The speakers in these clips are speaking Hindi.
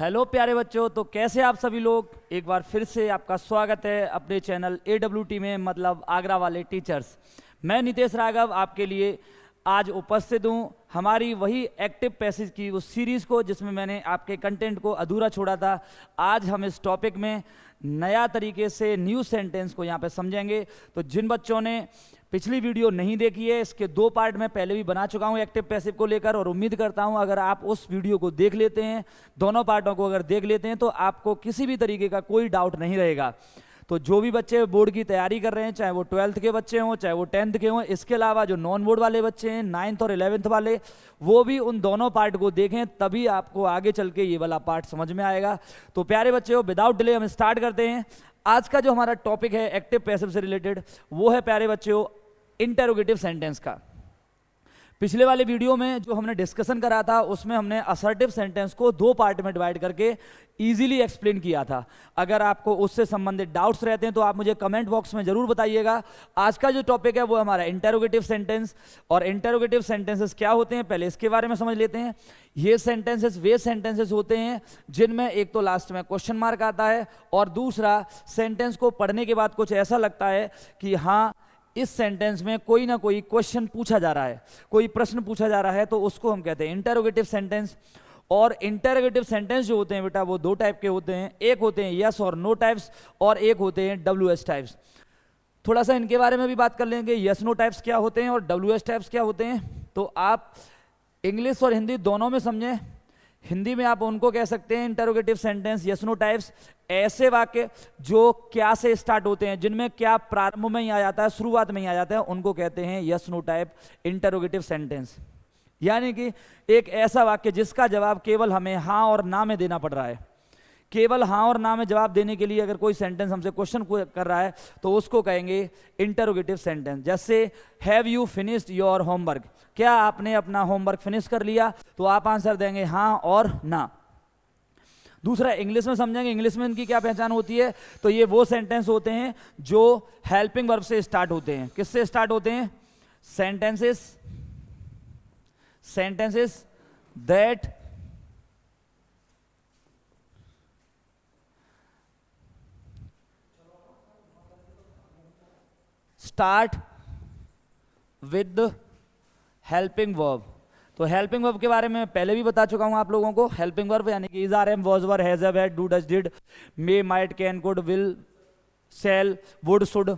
हेलो प्यारे बच्चों, तो कैसे आप सभी लोग। एक बार फिर से आपका स्वागत है अपने चैनल AWT में, मतलब आगरा वाले टीचर्स। मैं नितेश राघव आपके लिए आज उपस्थित हूँ हमारी वही एक्टिव पैसेज की उस सीरीज़ को जिसमें मैंने आपके कंटेंट को अधूरा छोड़ा था। आज हम इस टॉपिक में नया तरीके से न्यू सेंटेंस को यहाँ पे समझेंगे। तो जिन बच्चों ने पिछली वीडियो नहीं देखी है, इसके 2 पार्ट मैं पहले भी बना चुका हूँ एक्टिव पैसिव को लेकर, और उम्मीद करता हूँ अगर आप उस वीडियो को देख लेते हैं, दोनों पार्टों को अगर देख लेते हैं, तो आपको किसी भी तरीके का कोई डाउट नहीं रहेगा। तो जो भी बच्चे बोर्ड की तैयारी कर रहे हैं, चाहे वो 12th के बच्चे हों, चाहे वो 10th के हों, इसके अलावा जो नॉन बोर्ड वाले बच्चे हैं 9th और 11th वाले, वो भी उन दोनों पार्ट को देखें, तभी आपको आगे चल के ये वाला पार्ट समझ में आएगा। तो प्यारे बच्चों, विदाउट डिले हम स्टार्ट करते हैं। आज का जो हमारा टॉपिक है एक्टिव पैसिव से रिलेटेड, वो है प्यारे बच्चों इंटरोगेटिव सेंटेंस का। पिछले वाले वीडियो में जो हमने डिस्कशन करा था, उसमें हमने असर्टिव सेंटेंस को 2 पार्ट में डिवाइड करके इजीली एक्सप्लेन किया था। अगर आपको उससे संबंधित डाउट्स रहते हैं तो आप मुझे कमेंट बॉक्स में जरूर बताइएगा। आज का जो टॉपिक है वो हमारा इंटरोगेटिव सेंटेंस। और इंटरोगेटिव सेंटेंसेस क्या होते हैं, पहले इसके बारे में समझ लेते हैं। ये सेंटेंसेस वे सेंटेंसेस होते हैं जिनमें एक तो लास्ट में क्वेश्चन मार्क आता है, और दूसरा सेंटेंस को पढ़ने के बाद कुछ ऐसा लगता है कि हाँ, इस सेंटेंस में कोई ना कोई क्वेश्चन पूछा जा रहा है, कोई प्रश्न पूछा जा रहा है, तो उसको हम कहते हैं इंटरोगेटिव सेंटेंस। और इंटरोगेटिव सेंटेंस जो होते हैं बेटा, वो 2 टाइप के होते हैं। एक होते हैं यस और नो टाइप्स, और एक होते हैं WH टाइप्स। थोड़ा सा इनके बारे में भी बात कर लेंगे, यस नो टाइप्स क्या होते हैं और WH टाइप्स क्या होते हैं। तो आप इंग्लिश और हिंदी दोनों में समझें। हिंदी में आप उनको कह सकते हैं interrogative sentence, yes no types, ऐसे वाक्य जो क्या से स्टार्ट होते हैं, जिनमें क्या प्रारंभ में ही आ जाता है, शुरुआत में ही आ जाता है, उनको कहते हैं yes no type interrogative sentence. यानी कि एक ऐसा वाक्य जिसका जवाब केवल हमें हाँ और ना में देना पड़ रहा है। केवल हाँ और ना में जवाब देने के लिए अगर कोई सेंटेंस हमसे क्वेश्चन कर रहा है, तो उसको कहेंगे इंटरोगेटिव सेंटेंस। जैसे have you finished your homework, क्या आपने अपना होमवर्क फिनिश कर लिया, तो आप आंसर देंगे हाँ और ना। दूसरा इंग्लिश में समझेंगे, इंग्लिश में इनकी क्या पहचान होती है। तो ये वो सेंटेंस होते हैं जो हेल्पिंग वर्ब से स्टार्ट होते हैं। किससे स्टार्ट होते हैं? Sentences that start with helping verb. तो हेल्पिंग वर्ब के बारे में पहले भी बता चुका हूं आप लोगों को। हेल्पिंग वर्ब यानी कि is, are, am, was, were, has, have, had, do, does, did, may, might, can, could, will, shall, would, should,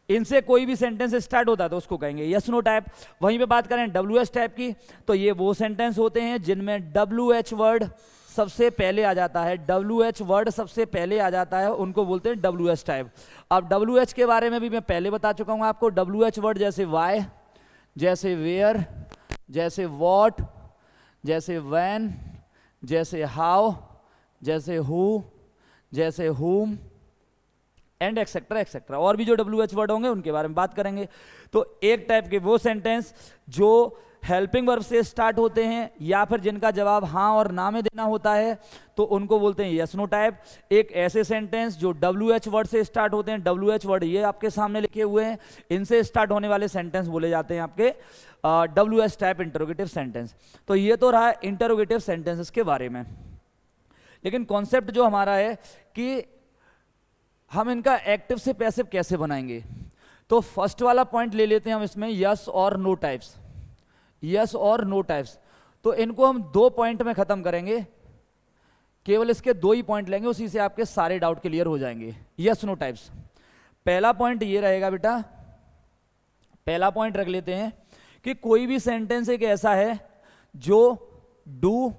इनसे कोई भी सेंटेंस स्टार्ट होता है तो उसको कहेंगे यस नो टाइप। वहीं पे बात करें WH टाइप की, तो ये वो सेंटेंस होते हैं जिनमें WH वर्ड सबसे पहले आ जाता है। WH वर्ड सबसे पहले आ जाता है, उनको बोलते हैं WH टाइप। अब WH के बारे में भी मैं पहले बता चुका हूं आपको। WH वर्ड जैसे वाई, जैसे वेयर, जैसे वॉट, जैसे वैन, जैसे हाउ, जैसे हु, जैसे हुम, एंड एक्सेट्रा एक्सेट्रा। और भी जो WH वर्ड होंगे उनके बारे में बात करेंगे। तो एक टाइप के वो सेंटेंस जो हेल्पिंग वर्ब से स्टार्ट होते हैं, या फिर जिनका जवाब हाँ और ना में देना होता है, तो उनको बोलते हैं यस नो टाइप। एक ऐसे सेंटेंस जो WH वर्ड से स्टार्ट होते हैं, WH वर्ड ये आपके सामने लिखे हुए हैं, इनसे स्टार्ट होने वाले सेंटेंस बोले जाते हैं आपके WH टाइप इंटरोगेटिव सेंटेंस। तो ये तो रहा इंटरोगेटिव सेंटेंसेस के बारे में। लेकिन कॉन्सेप्ट जो हमारा है कि हम इनका एक्टिव से पैसिव कैसे बनाएंगे, तो फर्स्ट वाला पॉइंट ले लेते हैं हम इसमें, यस और नो टाइप्स। यस और नो टाइप्स, तो इनको हम 2 पॉइंट में खत्म करेंगे। केवल इसके 2 ही पॉइंट लेंगे, उसी से आपके सारे डाउट क्लियर हो जाएंगे। यस नो टाइप्स, पहला पॉइंट ये रहेगा बेटा, पहला पॉइंट रख लेते हैं कि कोई भी सेंटेंस एक ऐसा है जो डू,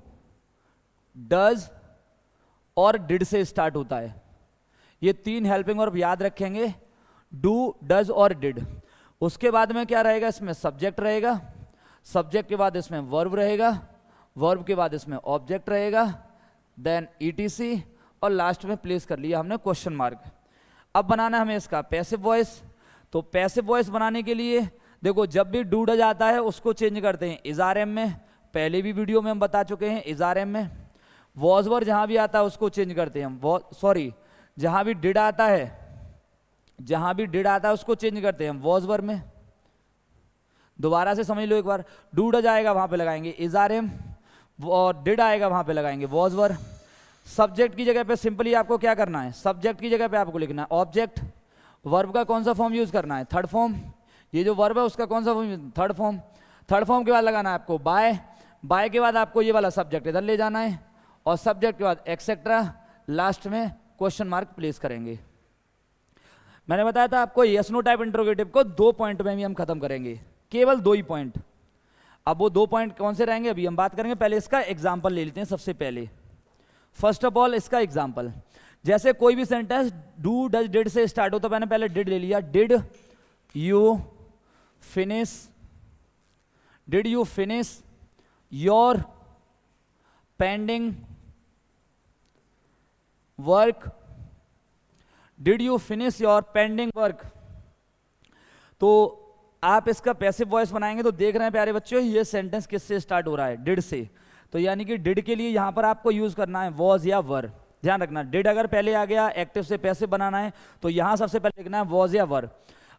डज और डिड से स्टार्ट होता है। ये 3 हेल्पिंग वर्ब याद रखेंगे, डू, डज और डिड। उसके बाद में क्या रहेगा, इसमें सब्जेक्ट रहेगा, सब्जेक्ट के बाद इसमें वर्ब रहेगा, वर्ब के बाद इसमें ऑब्जेक्ट रहेगा, देन ETC, और लास्ट में प्लेस कर लिया हमने क्वेश्चन मार्क। अब बनाना है हमें इसका पैसिव वॉइस। तो पैसिव वॉइस बनाने के लिए देखो, जब भी डू डज आता है उसको चेंज करते हैं इज, आर, एम में। पहले भी वीडियो में हम बता चुके हैं इज, आर, एम में। वॉज वर जहां भी आता है उसको चेंज करते हैं हम, जहां भी डिड आता है, जहां भी डिड आता है उसको चेंज करते हैं हम वॉज वर में। दोबारा से समझ लो एक बार, डू डज आएगा वहां पे लगाएंगे इज, आर, एम, और डिड आएगा वहां पे लगाएंगे वॉज वर। सब्जेक्ट की जगह पे सिंपली आपको क्या करना है, सब्जेक्ट की जगह पे आपको लिखना है ऑब्जेक्ट। वर्ब का कौन सा फॉर्म यूज करना है, थर्ड फॉर्म। ये जो वर्ब है उसका कौन सा form, third form. Third form के बाद लगाना है आपको बाय। बाय के बाद आपको ये वाला सब्जेक्ट इधर ले जाना है, और सब्जेक्ट के बाद एक्सेट्रा, लास्ट में क्वेश्चन मार्क प्लेस करेंगे। मैंने बताया था आपको यस नो टाइप इंट्रोगेटिव को 2 पॉइंट में भी हम खत्म करेंगे, केवल 2 ही पॉइंट। अब वो 2 पॉइंट कौन से रहेंगे अभी हम बात करेंगे। पहले इसका एग्जाम्पल ले लेते हैं सबसे पहले। फर्स्ट ऑफ ऑल इसका एग्जाम्पल, जैसे कोई भी सेंटेंस डू डज डिड से स्टार्ट हो, तो मैंने पहले डिड ले लिया। Did you finish your pending work. Did you finish your pending work. तो आप इसका पैसिव वॉइस बनाएंगे तो देख रहे हैं प्यारे बच्चों, ये सेंटेंस किससे स्टार्ट हो रहा है, डिड से। तो यानी कि डिड के लिए यहां पर आपको यूज करना है वॉज या वर। ध्यान रखना, डिड अगर पहले आ गया, एक्टिव से पैसिव बनाना है, तो यहां सबसे पहले लिखना है वॉज या वर।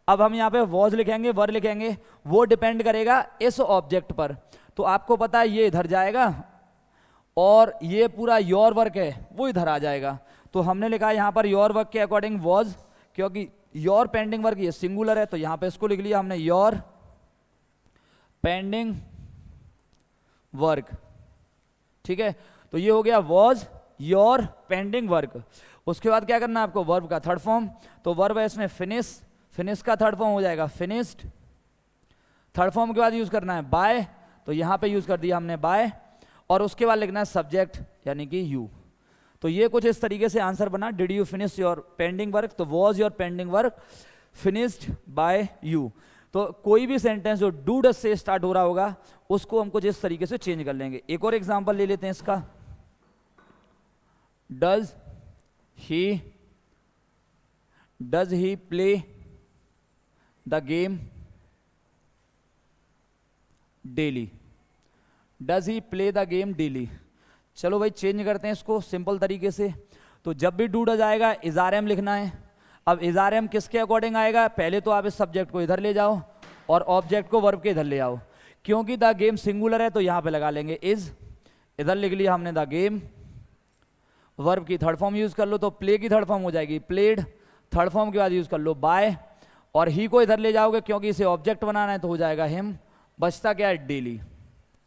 अब हम यहाँ पे वॉज लिखेंगे, वर लिखेंगे, वो डिपेंड करेगा इस ऑब्जेक्ट पर। तो आपको पता है ये इधर जाएगा, और ये पूरा योर वर्क है वो इधर आ जाएगा। तो हमने लिखा यहाँ पर योर वर्क के अकॉर्डिंग वॉज, क्योंकि योर पेंडिंग वर्क ये सिंगुलर है, तो यहाँ पे इसको लिख लिया हमने योर पेंडिंग वर्क। ठीक है, तो ये हो गया वॉज योर पेंडिंग वर्क। उसके बाद क्या करना है आपको, वर्ब का थर्ड फॉर्म। तो वर्ब है इसमें फिनिश, फिनिश का थर्ड फॉर्म हो जाएगा फिनिश्ड। थर्ड फॉर्म के बाद यूज करना है बाय, तो यहां पे यूज कर दिया हमने बाय, और उसके बाद लिखना है सब्जेक्ट यानी कि यू। तो ये कुछ इस तरीके से आंसर बना, did you finish your pending work, तो was your pending work finished by you. तो कोई भी सेंटेंस जो डू डज से स्टार्ट हो रहा होगा उसको हम कुछ इस तरीके से चेंज कर लेंगे। एक और एग्जांपल ले लेते हैं इसका, does he play the game daily. Does he play the game daily. चलो भाई चेंज करते हैं इसको सिंपल तरीके से। तो जब भी डू डज आएगा इज़ारएम लिखना है। अब इज़ारएम किसके अकॉर्डिंग आएगा, पहले तो आप इस सब्जेक्ट को इधर ले जाओ और ऑब्जेक्ट को वर्ब के इधर ले आओ। क्योंकि द गेम सिंगुलर है तो यहां पे लगा लेंगे इज, इधर लिख लिया हमने द गेम। वर्ब की थर्ड फॉर्म यूज कर लो, तो प्ले की थर्ड फॉर्म हो जाएगी प्लेड। थर्ड फॉर्म के बाद यूज कर लो बाय, और ही को इधर ले जाओगे क्योंकि इसे ऑब्जेक्ट बनाना है तो हो जाएगा हिम। बचता क्या है, डेली।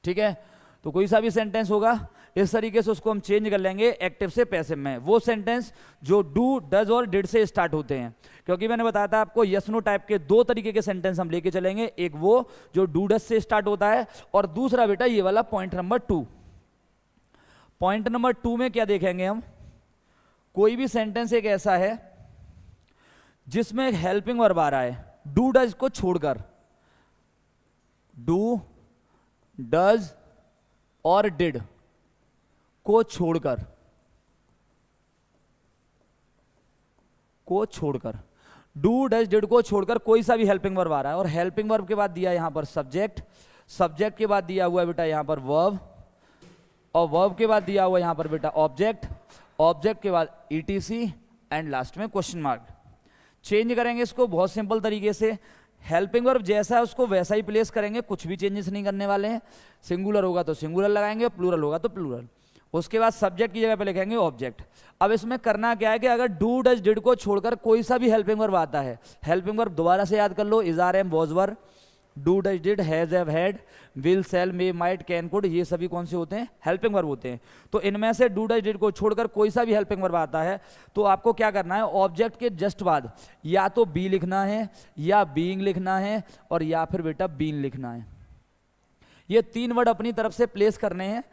ठीक है, तो कोई सा भी सेंटेंस होगा इस तरीके से उसको हम चेंज कर लेंगे एक्टिव से पैसिव में। वो सेंटेंस जो डू डज और डिड से स्टार्ट होते हैं, क्योंकि मैंने बताया था आपको यस नो टाइप के 2 तरीके के सेंटेंस हम लेके चलेंगे। एक वो जो डू डज से स्टार्ट होता है, और दूसरा बेटा ये वाला पॉइंट नंबर 2। पॉइंट नंबर 2 में क्या देखेंगे हम, कोई भी सेंटेंस एक ऐसा है जिसमें एक हेल्पिंग वर्ब आ रहा है डू डज को छोड़कर। डू डज और डिड को छोड़कर, डू डज डिड को छोड़कर कोई सा भी हेल्पिंग वर्ब आ रहा है, और हेल्पिंग वर्ब के बाद दिया यहां पर सब्जेक्ट, सब्जेक्ट के बाद दिया हुआ है बेटा यहां पर वर्ब, और वर्ब के बाद दिया हुआ यहां पर बेटा ऑब्जेक्ट, ऑब्जेक्ट के बाद ईटीसी, एंड लास्ट में क्वेश्चन मार्क। चेंज करेंगे इसको बहुत सिंपल तरीके से। हेल्पिंग वर्ब जैसा है उसको वैसा ही प्लेस करेंगे, कुछ भी चेंजेस नहीं करने वाले हैं। सिंगुलर होगा तो सिंगुलर लगाएंगे, प्लूरल होगा तो प्लूरल। उसके बाद सब्जेक्ट की जगह पे लिखेंगे ऑब्जेक्ट। अब इसमें करना क्या है कि अगर डू डज डिड को छोड़कर कोई सा भी हेल्पिंग वर्ब आता है, हेल्पिंग वर्ब दोबारा से याद कर लो, is are am was were, do does did, has have had, will shall may might can could, ये सभी कौन से होते हैं, हेल्पिंग वर्ब होते हैं। तो इनमें से डू डज डिड को छोड़कर कोई सा भी हेल्पिंग वर्ब आता है तो आपको क्या करना है, ऑब्जेक्ट के जस्ट बाद या तो बी लिखना है, या बीइंग लिखना है, और या फिर बेटा बीन लिखना है। ये 3 वर्ड अपनी तरफ से प्लेस करने हैं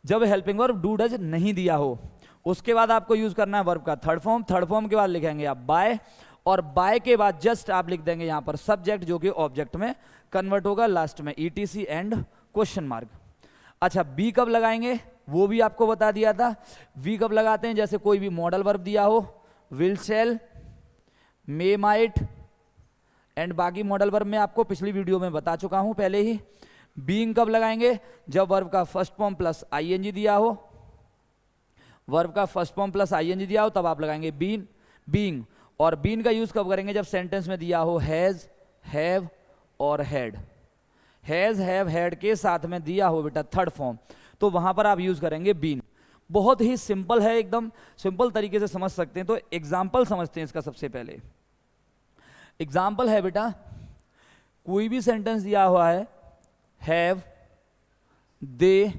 जब हेल्पिंग वर्ब डू डज नहीं दिया हो। उसके बाद आपको यूज करना है वर्ब का थर्ड फॉर्म। थर्ड फॉर्म के बाद लिखेंगे आप बाय, और बाय के बाद जस्ट आप लिख देंगे यहां पर सब्जेक्ट जो कि ऑब्जेक्ट में कन्वर्ट होगा, लास्ट में ईटीसी एंड क्वेश्चन मार्क। अच्छा, बी कब लगाएंगे वो भी आपको बता दिया था। वी कब लगाते हैं, जैसे कोई भी मॉडल वर्ब दिया हो, will shall, may might, and बाकी मॉडल वर्ब में आपको पिछली वीडियो में बता चुका हूं पहले ही। बीइंग कब लगाएंगे, जब वर्ब का फर्स्ट फॉर्म प्लस आईएनजी दिया हो, वर्ब का फर्स्ट फॉर्म प्लस आईएनजी दिया हो तब आप लगाएंगे बीन, बीइंग। और बीन का यूज कब करेंगे, जब सेंटेंस में दिया हो हैज, हैव और हैड। हैज, हैव, हैड के साथ में दिया हो बेटा थर्ड फॉर्म, तो वहां पर आप यूज करेंगे बीन। बहुत ही सिंपल है, एकदम सिंपल तरीके से समझ सकते हैं। तो एग्जाम्पल समझते हैं इसका। सबसे पहले एग्जाम्पल है बेटा, कोई भी सेंटेंस दिया हुआ है, have they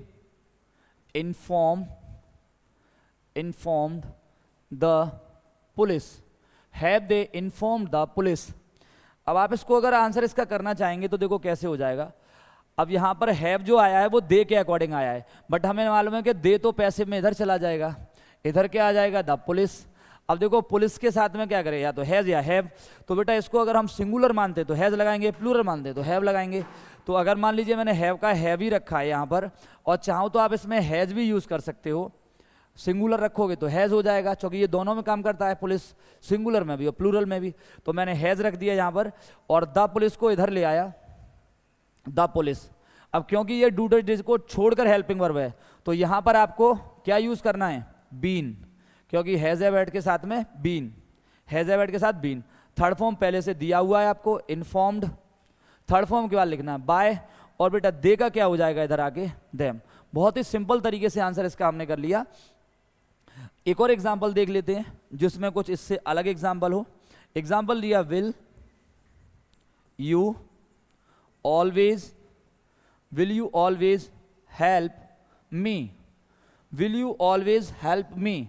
informed the police, have they informed the police. अब आप इसको अगर आंसर इसका करना चाहेंगे तो देखो कैसे हो जाएगा। अब यहां पर हैव जो आया है वो दे के अकॉर्डिंग आया है, बट हमें मालूम है कि दे तो पैसे में इधर चला जाएगा, इधर क्या आ जाएगा, द पुलिस। अब देखो पुलिस के साथ में क्या करें, या तो हैज या हैव। तो बेटा इसको अगर हम सिंगुलर मानते तो हैज लगाएंगे, प्लूरल मानते तो हैव लगाएंगे। तो अगर मान लीजिए मैंने हैव का हैव ही रखा है यहाँ पर, और चाहो तो आप इसमें हैज भी यूज कर सकते हो, सिंगुलर रखोगे तो हैज हो जाएगा, क्योंकि ये दोनों में काम करता है, पुलिस सिंगुलर में भी और प्लूरल में भी। तो मैंने हैज रख दिया यहाँ पर, और द पुलिस को इधर ले आया, द पुलिस। अब क्योंकि ये डू डिड को छोड़कर हेल्पिंग वर्ब है, तो यहां पर आपको क्या यूज करना है, बीन, क्योंकि हैज हैव हैड के साथ में बीन, हैज हैव हैड के साथ बीन। थर्ड फॉर्म पहले से दिया हुआ है आपको, इन्फॉर्म्ड, थर्ड फॉर्म के बाद लिखना है बाय, और बेटा दे का क्या हो जाएगा इधर आके, देम। बहुत ही सिंपल तरीके से आंसर इसका हमने कर लिया। एक और एग्जाम्पल देख लेते हैं जिसमें कुछ इससे अलग एग्जाम्पल हो। एग्जाम्पल दिया, will you always help me, will you always help me.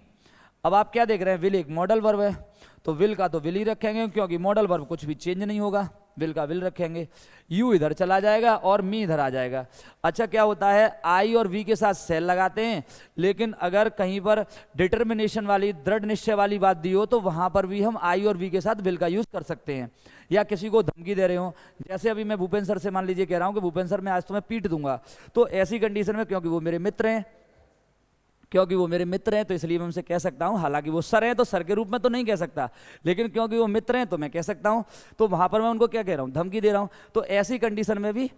अब आप क्या देख रहे हैं, विल एक मॉडल वर्ब है, तो विल का तो विल ही रखेंगे, क्योंकि मॉडल वर्ब कुछ भी चेंज नहीं होगा, विल का विल रखेंगे। यू इधर चला जाएगा और मी इधर आ जाएगा। अच्छा क्या होता है, आई और वी के साथ सेल लगाते हैं, लेकिन अगर कहीं पर डिटर्मिनेशन वाली, दृढ़ निश्चय वाली बात दी हो तो वहां पर भी हम आई और वी के साथ विल का यूज कर सकते हैं। या किसी को धमकी दे रहे हो, जैसे अभी मैं भूपेंद्र सर से मान लीजिए कह रहा हूं कि भूपेंद्र सर मैं आज तुम्हें पीट दूंगा, तो ऐसी कंडीशन में क्योंकि वो मेरे मित्र हैं, तो इसलिए मैं उनसे कह सकता हूं, हालांकि वो सर हैं तो सर के रूप में तो नहीं कह सकता, लेकिन क्योंकि वो मित्र हैं तो मैं कह सकता हूं, तो वहां पर मैं उनको क्या कह रहा हूं, धमकी दे रहा हूं। तो ऐसी कंडीशन में भी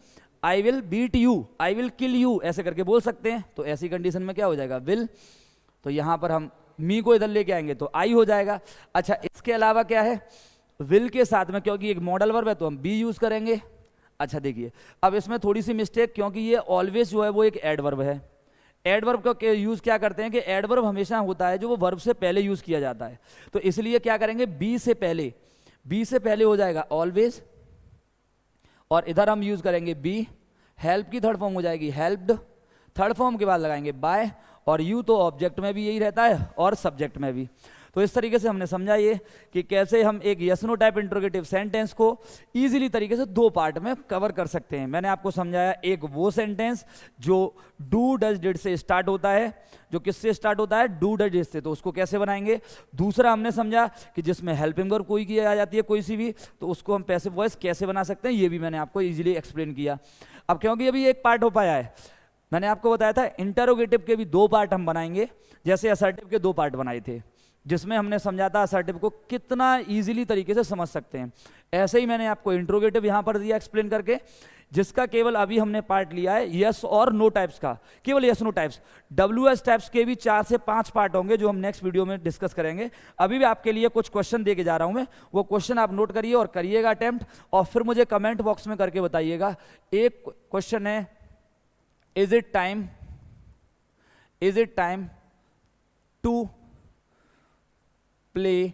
I will beat you, I will kill you ऐसे करके बोल सकते हैं। तो ऐसी कंडीशन में क्या हो जाएगा, विल। तो यहां पर हम मी को इधर लेके आएंगे तो आई हो जाएगा। अच्छा इसके अलावा क्या है, विल के साथ में क्योंकि एक मॉडल वर्ब है तो हम बी यूज करेंगे। अच्छा देखिए अब इसमें थोड़ी सी मिस्टेक, क्योंकि ये ऑलवेज जो है वो एक एडवर्ब है। एडवर्ब का यूज क्या करते हैं कि एडवर्ब हमेशा होता है जो वो वर्ब से पहले यूज किया जाता है, तो इसलिए क्या करेंगे, बी से पहले हो जाएगा ऑलवेज, और इधर हम यूज करेंगे बी। हेल्प की थर्ड फॉर्म हो जाएगी हेल्प्ड, थर्ड फॉर्म के बाद लगाएंगे बाय, और यू तो ऑब्जेक्ट में भी यही रहता है और सब्जेक्ट में भी। तो इस तरीके से हमने समझा ये कि कैसे हम एक yes no type interrogative sentence को इजीली तरीके से दो पार्ट में कवर कर सकते हैं। मैंने आपको समझाया एक वो सेंटेंस जो डू डज डिड से स्टार्ट होता है, जो किससे स्टार्ट होता है, डू डज डिड से, तो उसको कैसे बनाएंगे। दूसरा हमने समझा कि जिसमें हेल्पिंग वर्ब कोई की आ जाती है कोई सी भी, तो उसको हम पैसिव वॉइस कैसे बना सकते हैं, ये भी मैंने आपको इजीली एक्सप्लेन किया। अब क्योंकि अभी एक पार्ट हो पाया है, मैंने आपको बताया था इंटरोगेटिव के भी दो पार्ट हम बनाएंगे, जैसे असर्टिव के दो पार्ट बनाए थे, जिसमें हमने समझा था असर्टिव को कितना इजीली तरीके से समझ सकते हैं। ऐसे ही मैंने आपको इंट्रोगेटिव यहां पर दिया एक्सप्लेन करके, जिसका केवल अभी हमने पार्ट लिया है यस और नो टाइप्स का, केवल yes no types. WS types के भी 4 से 5 पार्ट होंगे जो हम नेक्स्ट वीडियो में डिस्कस करेंगे। अभी भी आपके लिए कुछ क्वेश्चन दे के जा रहा हूं मैं, वो क्वेश्चन आप नोट करिए और करिएगा अटेम्प्ट, और फिर मुझे कमेंट बॉक्स में करके बताइएगा। एक क्वेश्चन है, is it time to play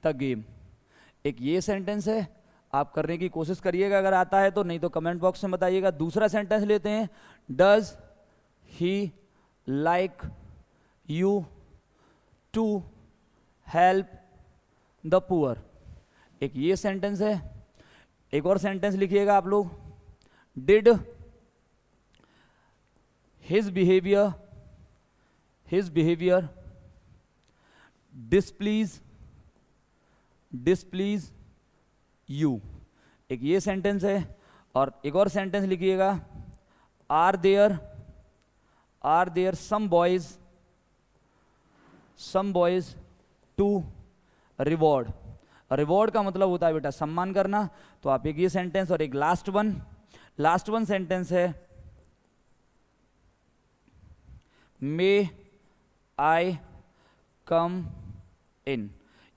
the game. एक ये सेंटेंस है, आप करने की कोशिश करिएगा अगर आता है तो, नहीं तो कमेंट बॉक्स में बताइएगा। दूसरा सेंटेंस लेते हैं, does he like you to help the poor. एक ये सेंटेंस है। एक और सेंटेंस लिखिएगा आप लोग, did his behaviour displease you. एक ये सेंटेंस है। और एक और सेंटेंस लिखिएगा, are there some boys to reward. Reward का मतलब होता है बेटा सम्मान करना। तो आप एक ये सेंटेंस और एक लास्ट वन सेंटेंस है, मे आई कम इन।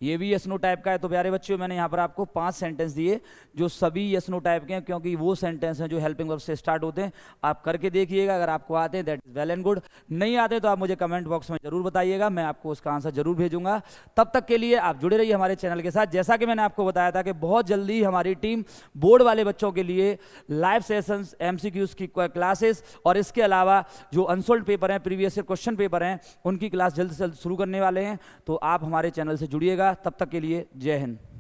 ये भी यस नो टाइप का है। तो प्यारे बच्चों, मैंने यहाँ पर आपको 5 सेंटेंस दिए जो सभी यस नो टाइप के हैं, क्योंकि वो सेंटेंस हैं जो हेल्पिंग वर्ब से स्टार्ट होते हैं। आप करके देखिएगा, अगर आपको आते हैं that is well and good, नहीं आते तो आप मुझे कमेंट बॉक्स में जरूर बताइएगा, मैं आपको उसका आंसर जरूर भेजूंगा। तब तक के लिए आप जुड़े रहिए हमारे चैनल के साथ। जैसा कि मैंने आपको बताया था कि बहुत जल्दी हमारी टीम बोर्ड वाले बच्चों के लिए लाइव सेशंस, एमसीक्यूज की क्लासेस और इसके अलावा जो अनसोल्ड पेपर हैं, प्रीवियस ईयर क्वेश्चन पेपर हैं, उनकी क्लास जल्द से जल्द शुरू करने वाले हैं। तो आप हमारे चैनल से जुड़िएगा। तब तक के लिए जय हिंद।